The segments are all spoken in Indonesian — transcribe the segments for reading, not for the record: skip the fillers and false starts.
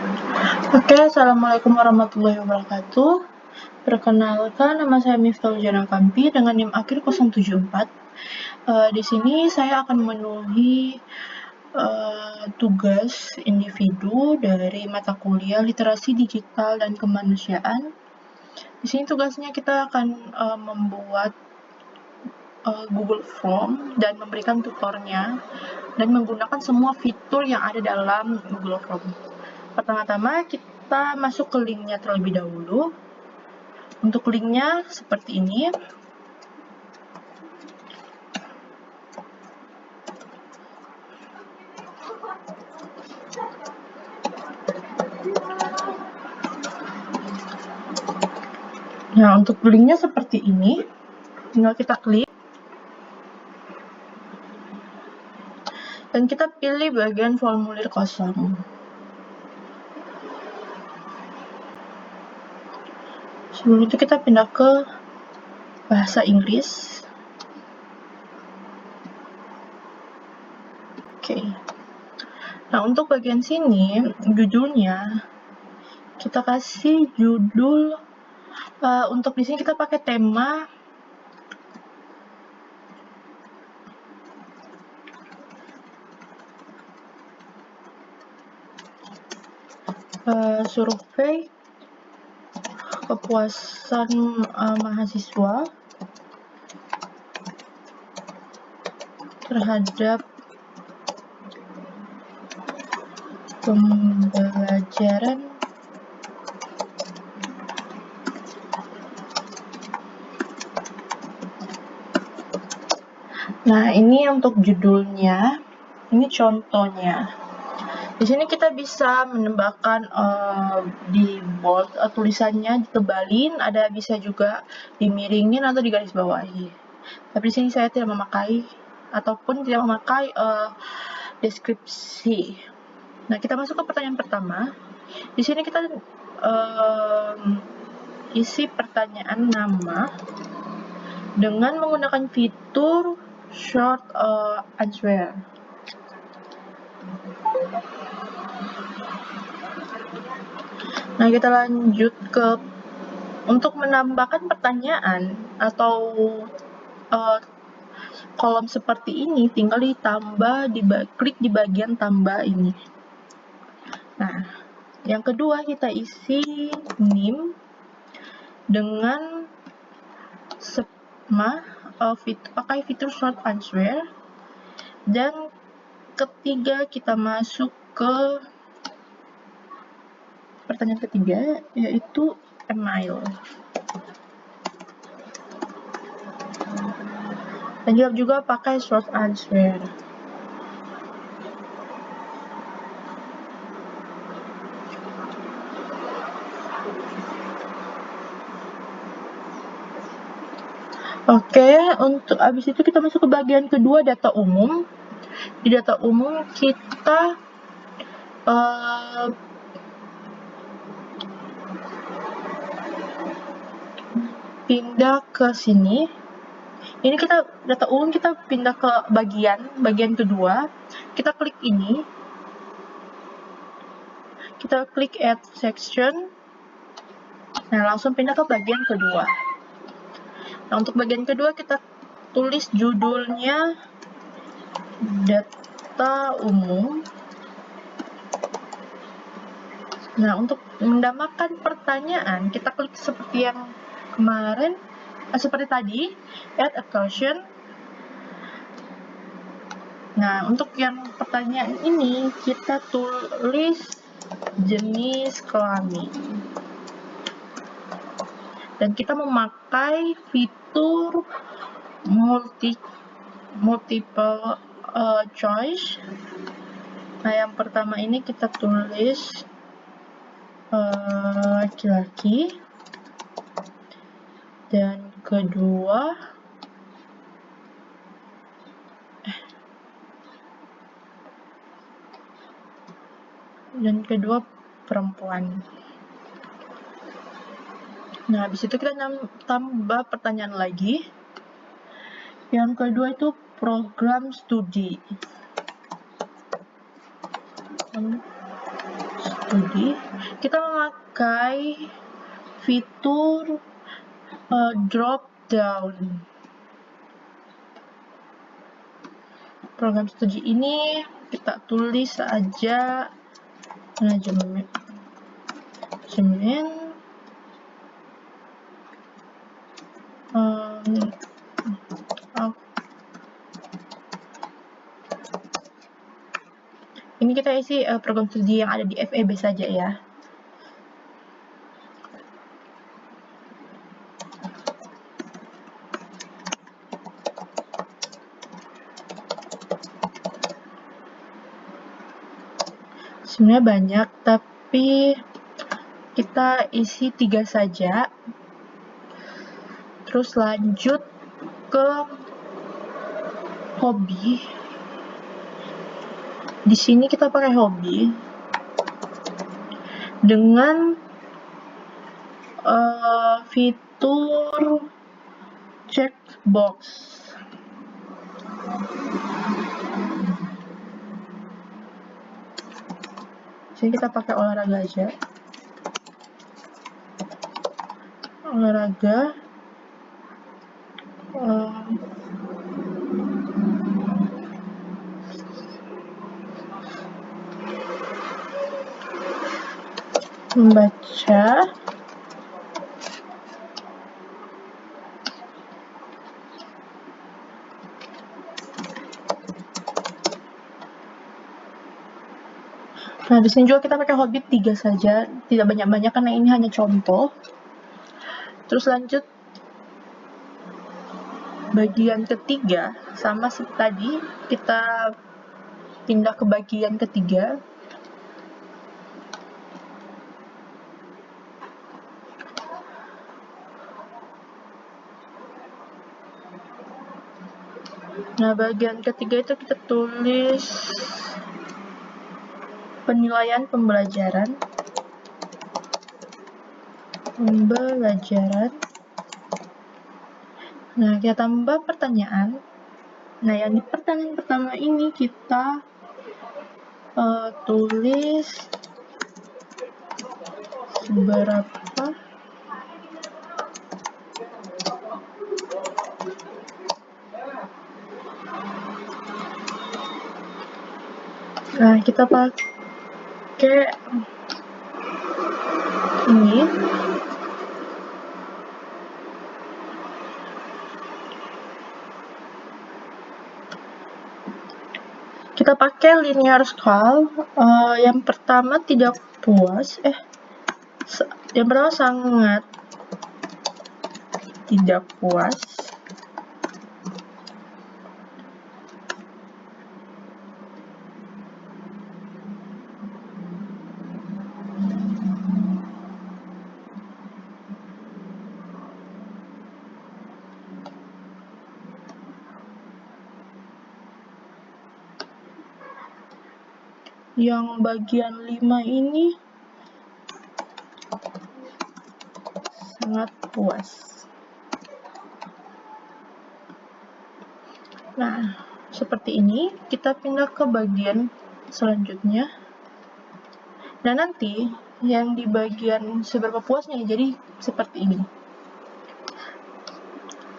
Oke, assalamualaikum warahmatullahi wabarakatuh. Perkenalkan, nama saya Miftahul Jana Kampi dengan NIM akhir 074. Di sini saya akan memenuhi tugas individu dari mata kuliah literasi digital dan kemanusiaan. Di sini tugasnya kita akan membuat Google Form dan memberikan tutornya dan menggunakan semua fitur yang ada dalam Google Form. Pertama-tama kita masuk ke linknya terlebih dahulu. Untuk linknya seperti ini. Nah, untuk linknya seperti ini. Tinggal kita klik. Dan kita pilih bagian formulir kosong. Sebelum itu kita pindah ke bahasa Inggris. Oke. Nah, untuk bagian sini, judulnya kita kasih judul. Untuk di sini kita pakai tema survei kepuasan mahasiswa terhadap pembelajaran Nah, ini untuk judulnya, ini contohnya. Di sini kita bisa menambahkan di bold tulisannya ditebalin, ada bisa juga dimiringin atau digarisbawahi. Tapi di sini saya tidak memakai ataupun tidak memakai deskripsi. Nah, kita masuk ke pertanyaan pertama. Di sini kita isi pertanyaan nama dengan menggunakan fitur short answer. Nah, kita lanjut ke untuk menambahkan pertanyaan atau kolom seperti ini, tinggal ditambah, klik di bagian tambah ini. Nah, yang kedua kita isi NIM dengan pakai fitur short answer. Dan ketiga kita masuk ke pertanyaan ketiga, yaitu email. Dan jawab juga pakai short answer. Oke, untuk habis itu kita masuk ke bagian kedua, data umum. Di data umum kita pindah ke sini. Ini kita data umum, kita pindah ke bagian kedua. Kita klik ini. Kita klik add section. Nah, langsung pindah ke bagian kedua. Nah, untuk bagian kedua kita tulis judulnya data umum. Nah, untuk menambahkan pertanyaan, kita klik seperti yang kemarin, seperti tadi, add a question. Nah, untuk yang pertanyaan ini, kita tulis jenis kelamin. Dan kita memakai fitur multiple choice. Nah, yang pertama ini kita tulis laki-laki, dan kedua perempuan. Nah, habis itu kita tambah pertanyaan lagi. Yang kedua itu program studi. studi, kita memakai fitur drop down. Program studi ini kita tulis saja manajemen. Ini kita isi program studi yang ada di FEB saja ya. Sebenarnya banyak, tapi kita isi 3 saja. Terus lanjut ke hobi. Di sini kita pakai hobi dengan fitur checkbox. Jadi kita pakai olahraga aja. Olahraga. Membaca. Nah, di sini juga kita pakai hobi 3 saja, tidak banyak-banyak karena ini hanya contoh. Terus lanjut bagian ketiga, sama seperti tadi, kita pindah ke bagian ketiga. Nah, bagian ketiga itu kita tulis penilaian pembelajaran. Nah, kita tambah pertanyaan. Nah, yang di pertanyaan pertama ini kita tulis seberapa nah, kita pakai ini. Kita pakai linear scale. Yang pertama tidak puas. Yang pertama sangat tidak puas. Yang bagian 5 ini sangat puas. Nah, seperti ini. Kita pindah ke bagian selanjutnya. Nah, nanti yang di bagian seberapa puasnya jadi seperti ini.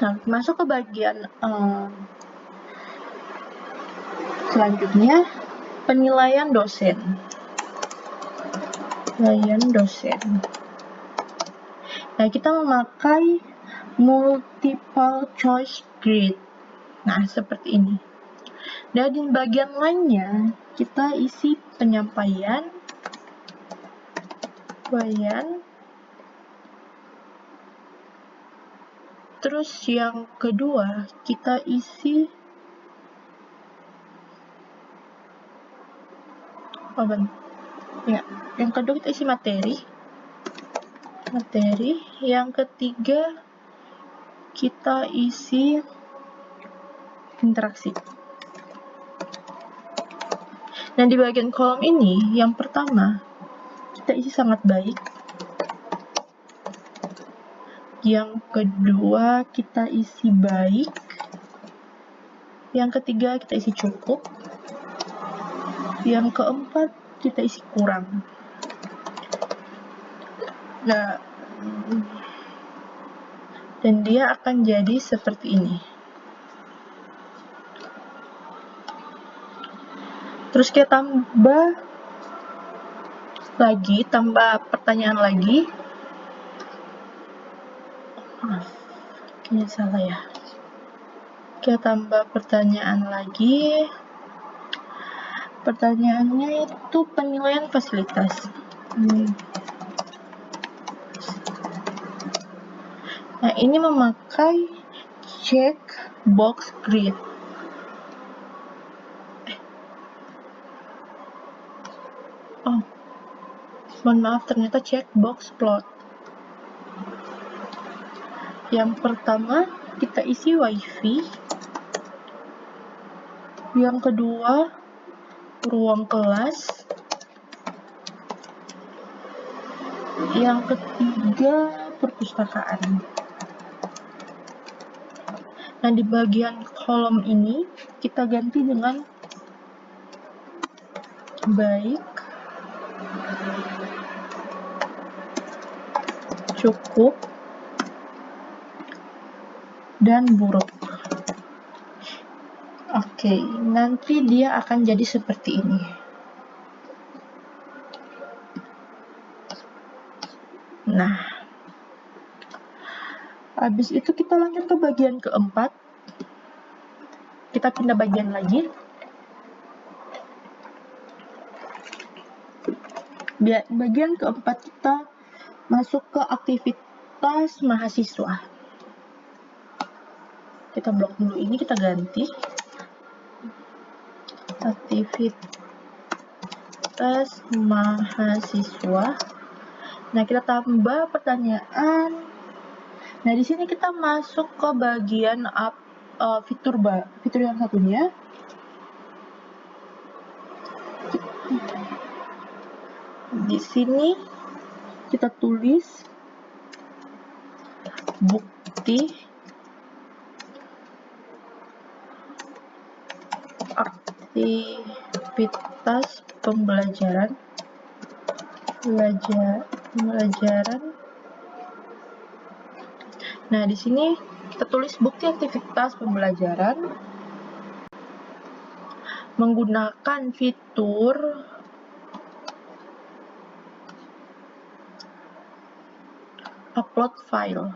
Nah, masuk ke bagian selanjutnya, penilaian dosen. Nah, kita memakai multiple choice grid. Nah, seperti ini. Dan di bagian lainnya, kita isi penyampaian. Terus yang kedua, kita isi yang kedua kita isi materi. Yang ketiga kita isi interaksi. Nah, di bagian kolom ini, yang pertama kita isi sangat baik. Yang kedua kita isi baik. Yang ketiga kita isi cukup. Yang keempat kita isi kurang. Nah, dan dia akan jadi seperti ini. Terus kita tambah pertanyaan lagi. Ini salah ya. Kita tambah pertanyaan lagi. Pertanyaannya itu penilaian fasilitas. Nah, ini memakai check box grid. Mohon maaf, ternyata check box plot. Yang pertama, kita isi wifi. Yang kedua, ruang kelas. Yang ketiga, perpustakaan. Nah, di bagian kolom ini kita ganti dengan baik, cukup, dan buruk. Oke, nanti dia akan jadi seperti ini. Nah, habis itu kita lanjut ke bagian keempat. Kita pindah bagian lagi. Bagian keempat kita masuk ke aktivitas mahasiswa. Kita blok dulu ini, kita ganti aktivitas mahasiswa. Nah, kita tambah pertanyaan. Nah, di sini kita masuk ke bagian fitur yang satunya. Di sini kita tulis bukti aktivitas pembelajaran. Nah, di sini kita tulis bukti aktivitas pembelajaran menggunakan fitur upload file.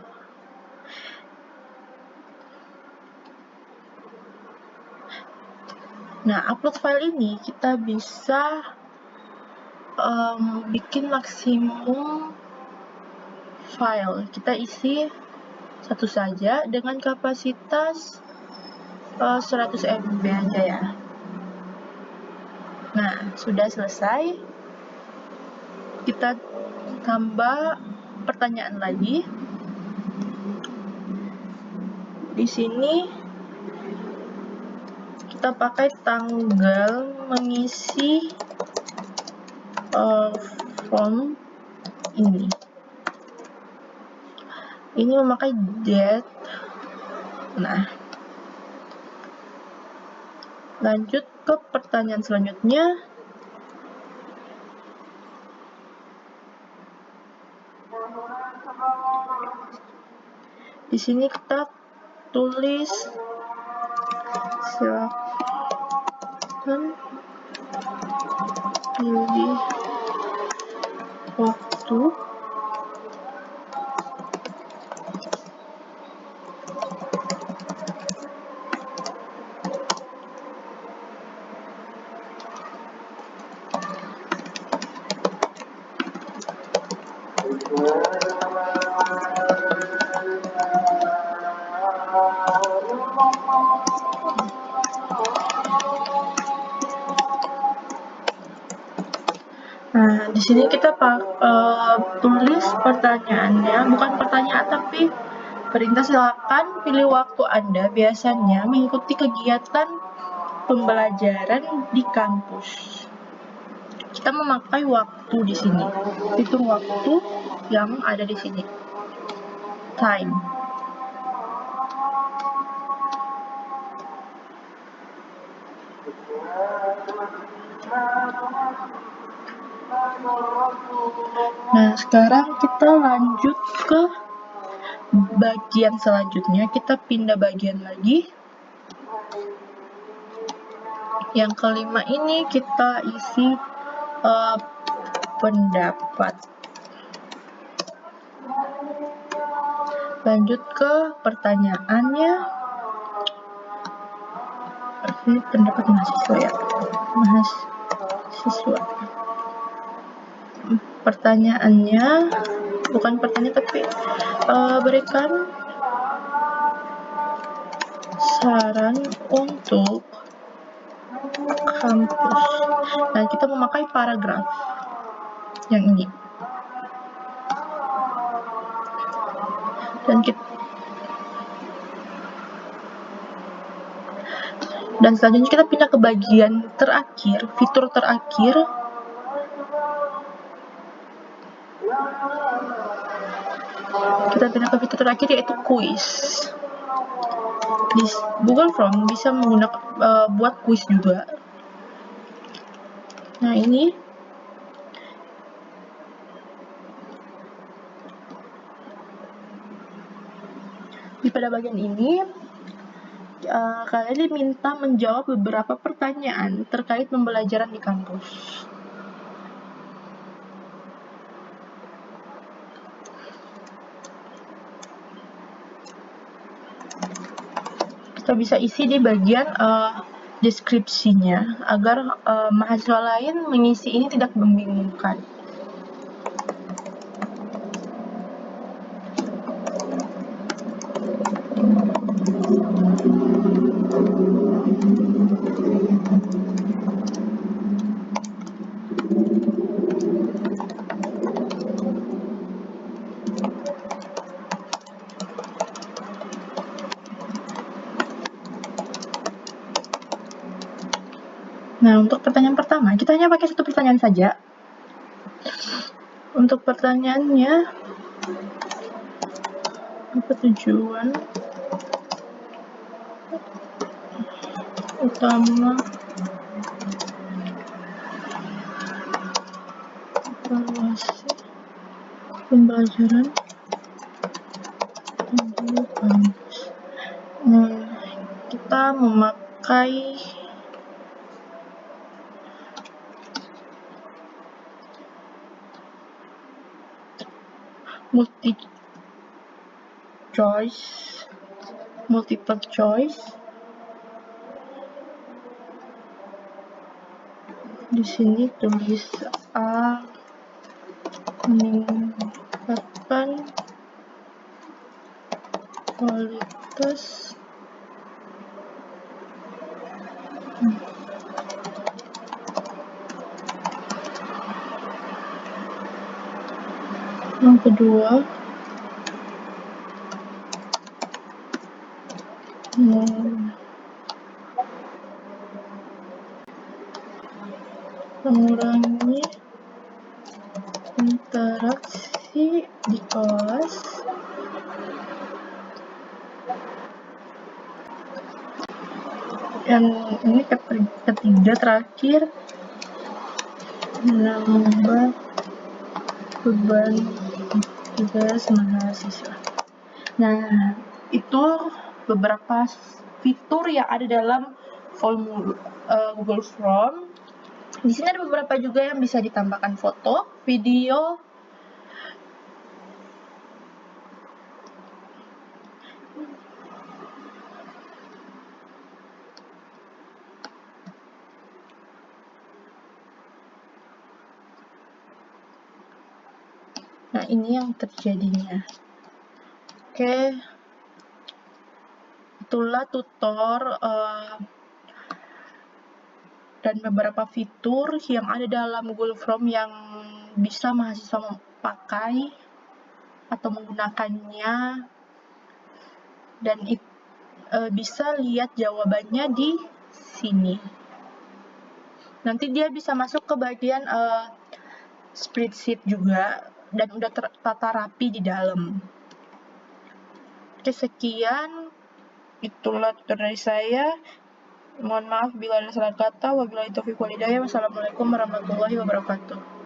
Nah, upload file ini kita bisa bikin maksimum file. Kita isi satu saja dengan kapasitas 100 MB aja ya. Nah, sudah selesai. Kita tambah pertanyaan lagi. Di sini kita pakai tanggal mengisi form ini. Ini memakai date. Nah, lanjut ke pertanyaan selanjutnya. Di sini kita tulis silakan pilih waktu Nah, di sini kita tulis pertanyaannya, bukan pertanyaan tapi perintah. Silakan pilih waktu Anda biasanya mengikuti kegiatan pembelajaran di kampus. Kita memakai waktu di sini, fitur waktu yang ada di sini, time. Nah, sekarang kita lanjut ke bagian selanjutnya. Kita pindah bagian lagi. Yang kelima ini kita isi pendapat. Lanjut ke pertanyaannya. Pendapat mahasiswa ya. Mahasiswa. Pertanyaannya bukan pertanyaan tapi berikan saran untuk kampus. Dan kita memakai paragraf yang ini. Dan selanjutnya kita pindah ke bagian terakhir, fitur terakhir. Kita pindah ke fitur terakhir yaitu quiz. Di Google Form bisa menggunakan buat quiz juga. Nah, ini pada bagian ini kalian diminta menjawab beberapa pertanyaan terkait pembelajaran di kampus. Kita bisa isi di bagian deskripsinya agar mahasiswa lain mengisi ini tidak membingungkan. Nah, untuk pertanyaan pertama, kita hanya pakai satu pertanyaan saja. Untuk pertanyaannya, apa tujuan utama evaluasi pembelajaran di kampus? Nah, kita memakai multiple choice. Di sini tulis A meningkatkan kualitas yang kedua mengurangi interaksi di kelas. Dan ini ketiga terakhir, menambah beban tugas mahasiswa. Nah, itu beberapa fitur yang ada dalam Google Form. Di sini ada beberapa juga yang bisa ditambahkan foto, video, nah ini yang terjadinya. Oke, itulah tutor dan beberapa fitur yang ada dalam Google Form yang bisa mahasiswa pakai atau menggunakannya, dan bisa lihat jawabannya di sini. Nanti dia bisa masuk ke bagian spreadsheet juga dan udah tertata rapi di dalam. Oke, sekian. Itulah tutor dari saya. Mohon maaf bila ada salah kata. Wabillahi taufiq wal hidayah. Wassalamualaikum warahmatullahi wabarakatuh.